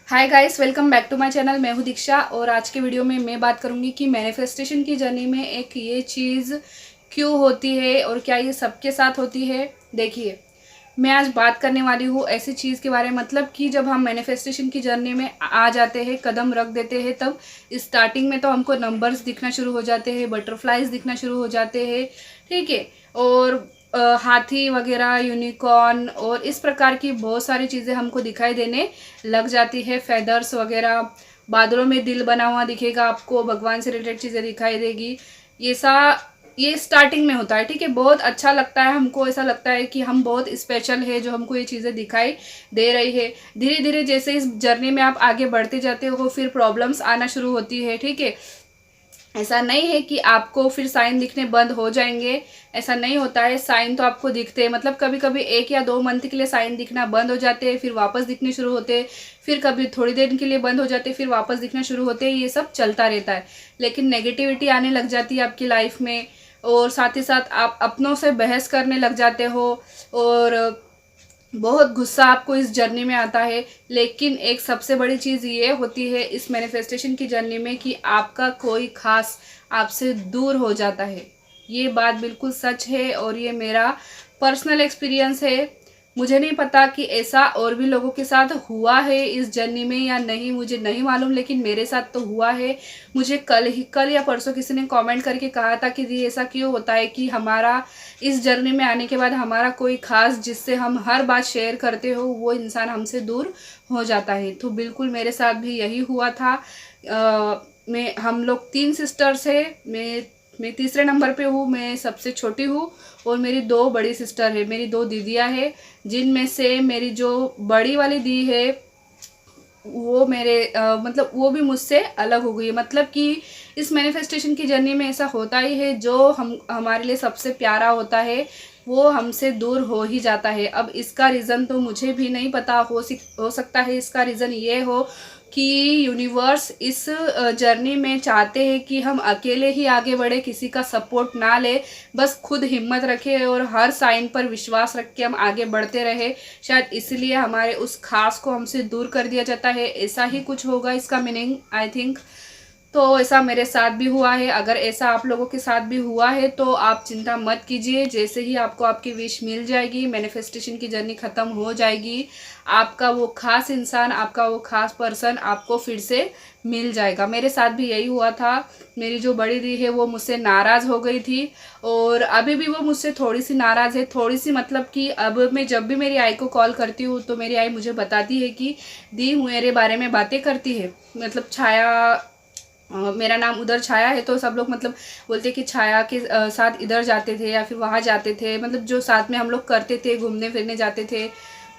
Hi guys, welcome back to my channel. मैं हूँ दीक्षा और आज के वीडियो में मैं बात करूँगी कि मैनिफेस्टेशन की जर्नी में एक ये चीज़ क्यों होती है और क्या ये सबके साथ होती है। देखिए, मैं आज बात करने वाली हूँ ऐसी चीज़ के बारे में, मतलब कि जब हम मैनिफेस्टेशन की जर्नी में आ जाते हैं, कदम रख देते हैं, तब स्टार्टिंग में तो हमको नंबर्स दिखना शुरू हो जाते हैं, बटरफ्लाइज दिखना शुरू हो जाते हैं, ठीक है। और हाथी वगैरह, यूनिकॉर्न और इस प्रकार की बहुत सारी चीज़ें हमको दिखाई देने लग जाती है। फेदर्स वगैरह, बादलों में दिल बना हुआ दिखेगा आपको, भगवान से रिलेटेड चीज़ें दिखाई देगी। ये स्टार्टिंग में होता है, ठीक है। बहुत अच्छा लगता है हमको, ऐसा लगता है कि हम बहुत स्पेशल है जो हमको ये चीज़ें दिखाई दे रही है। धीरे धीरे जैसे इस जर्नी में आप आगे बढ़ते जाते हो, फिर प्रॉब्लम्स आना शुरू होती है, ठीक है। ऐसा नहीं है कि आपको फिर साइन दिखने बंद हो जाएंगे, ऐसा नहीं होता है। साइन तो आपको दिखते हैं, मतलब कभी कभी 1 या 2 मंथ के लिए साइन दिखना बंद हो जाते हैं, फिर वापस दिखने शुरू होते हैं, फिर कभी थोड़ी देर के लिए बंद हो जाते हैं, फिर वापस दिखना शुरू होते हैं। ये सब चलता रहता है, लेकिन नेगेटिविटी आने लग जाती है आपकी लाइफ में, और साथ ही साथ आप अपनों से बहस करने लग जाते हो और बहुत गुस्सा आपको इस जर्नी में आता है। लेकिन एक सबसे बड़ी चीज़ ये होती है इस मैनिफेस्टेशन की जर्नी में कि आपका कोई खास आपसे दूर हो जाता है। ये बात बिल्कुल सच है और ये मेरा पर्सनल एक्सपीरियंस है। मुझे नहीं पता कि ऐसा और भी लोगों के साथ हुआ है इस जर्नी में या नहीं, मुझे नहीं मालूम, लेकिन मेरे साथ तो हुआ है। मुझे कल या परसों किसी ने कमेंट करके कहा था कि दी ऐसा क्यों होता है कि हमारा इस जर्नी में आने के बाद हमारा कोई खास जिससे हम हर बात शेयर करते हो वो इंसान हमसे दूर हो जाता है। तो बिल्कुल मेरे साथ भी यही हुआ था। हम लोग 3 सिस्टर्स है। मैं तीसरे नंबर पे हूँ, मैं सबसे छोटी हूँ और मेरी 2 बड़ी सिस्टर है, मेरी 2 दीदियाँ हैं, जिनमें से मेरी जो बड़ी वाली दी है वो मतलब वो भी मुझसे अलग हो गई है। मतलब कि इस मैनिफेस्टेशन की जर्नी में ऐसा होता ही है, जो हमारे लिए सबसे प्यारा होता है वो हमसे दूर हो ही जाता है। अब इसका रीज़न तो मुझे भी नहीं पता, हो सकता है इसका रीज़न ये हो कि यूनिवर्स इस जर्नी में चाहते हैं कि हम अकेले ही आगे बढ़े, किसी का सपोर्ट ना ले, बस खुद हिम्मत रखे और हर साइन पर विश्वास रख के हम आगे बढ़ते रहे। शायद इसलिए हमारे उस खास को हमसे दूर कर दिया जाता है, ऐसा ही कुछ होगा इसका मीनिंग, आई थिंक। तो ऐसा मेरे साथ भी हुआ है। अगर ऐसा आप लोगों के साथ भी हुआ है तो आप चिंता मत कीजिए, जैसे ही आपको आपकी विश मिल जाएगी, मैनिफेस्टेशन की जर्नी ख़त्म हो जाएगी, आपका वो खास इंसान, आपका वो खास पर्सन आपको फिर से मिल जाएगा। मेरे साथ भी यही हुआ था। मेरी जो बड़ी दी है वो मुझसे नाराज़ हो गई थी और अभी भी वो मुझसे थोड़ी सी नाराज़ है। थोड़ी सी मतलब कि अब मैं जब भी मेरी आई को कॉल करती हूँ तो मेरी आई मुझे बताती है कि दी मेरे बारे में बातें करती है, मतलब छाया, मेरा नाम उधर छाया है, तो सब लोग मतलब बोलते कि छाया के साथ इधर जाते थे या फिर वहाँ जाते थे, मतलब जो साथ में हम लोग करते थे, घूमने फिरने जाते थे।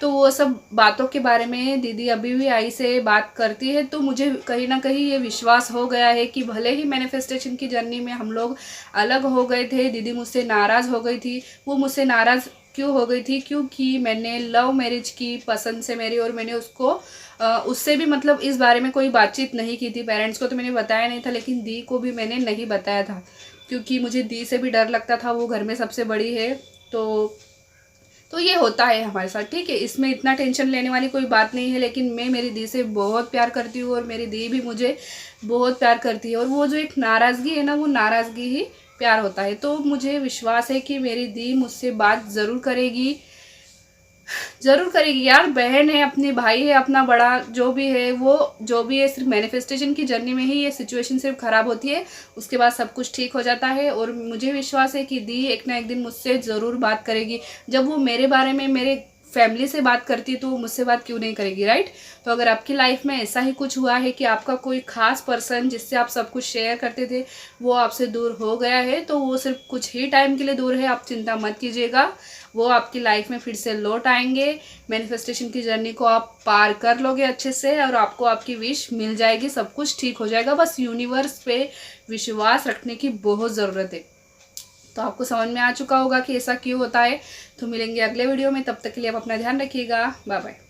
तो वो सब बातों के बारे में दीदी अभी भी आई से बात करती है। तो मुझे कहीं ना कहीं ये विश्वास हो गया है कि भले ही मैनिफेस्टेशन की जर्नी में हम लोग अलग हो गए थे, दीदी मुझसे नाराज़ हो गई थी। वो मुझसे नाराज़ क्यों हो गई थी? क्योंकि मैंने लव मैरिज की पसंद से मेरी, और मैंने उसको उससे भी मतलब इस बारे में कोई बातचीत नहीं की थी। पेरेंट्स को तो मैंने बताया नहीं था, लेकिन दी को भी मैंने नहीं बताया था, क्योंकि मुझे दी से भी डर लगता था, वो घर में सबसे बड़ी है। तो ये होता है हमारे साथ, ठीक है। इसमें इतना टेंशन लेने वाली कोई बात नहीं है। लेकिन मैं मेरी दी से बहुत प्यार करती हूँ और मेरी दी भी मुझे बहुत प्यार करती है, और वो जो एक नाराज़गी है ना, वो नाराज़गी ही प्यार होता है। तो मुझे विश्वास है कि मेरी दी मुझसे बात ज़रूर करेगी, ज़रूर करेगी यार। बहन है, अपनी भाई है, अपना बड़ा जो भी है, वो जो भी है, सिर्फ मैनिफेस्टेशन की जर्नी में ही ये सिचुएशन सिर्फ ख़राब होती है, उसके बाद सब कुछ ठीक हो जाता है। और मुझे विश्वास है कि दी एक ना एक दिन मुझसे ज़रूर बात करेगी। जब वो मेरे बारे में मेरे फैमिली से बात करती है तो वो मुझसे बात क्यों नहीं करेगी, राइट। तो अगर आपकी लाइफ में ऐसा ही कुछ हुआ है कि आपका कोई खास पर्सन जिससे आप सब कुछ शेयर करते थे वो आपसे दूर हो गया है, तो वो सिर्फ कुछ ही टाइम के लिए दूर है, आप चिंता मत कीजिएगा। वो आपकी लाइफ में फिर से लौट आएंगे। मैनिफेस्टेशन की जर्नी को आप पार कर लोगे अच्छे से और आपको आपकी विश मिल जाएगी, सब कुछ ठीक हो जाएगा। बस यूनिवर्स पे विश्वास रखने की बहुत ज़रूरत है। तो आपको समझ में आ चुका होगा कि ऐसा क्यों होता है। तो मिलेंगे अगले वीडियो में, तब तक के लिए आप अपना ध्यान रखिएगा। Bye bye.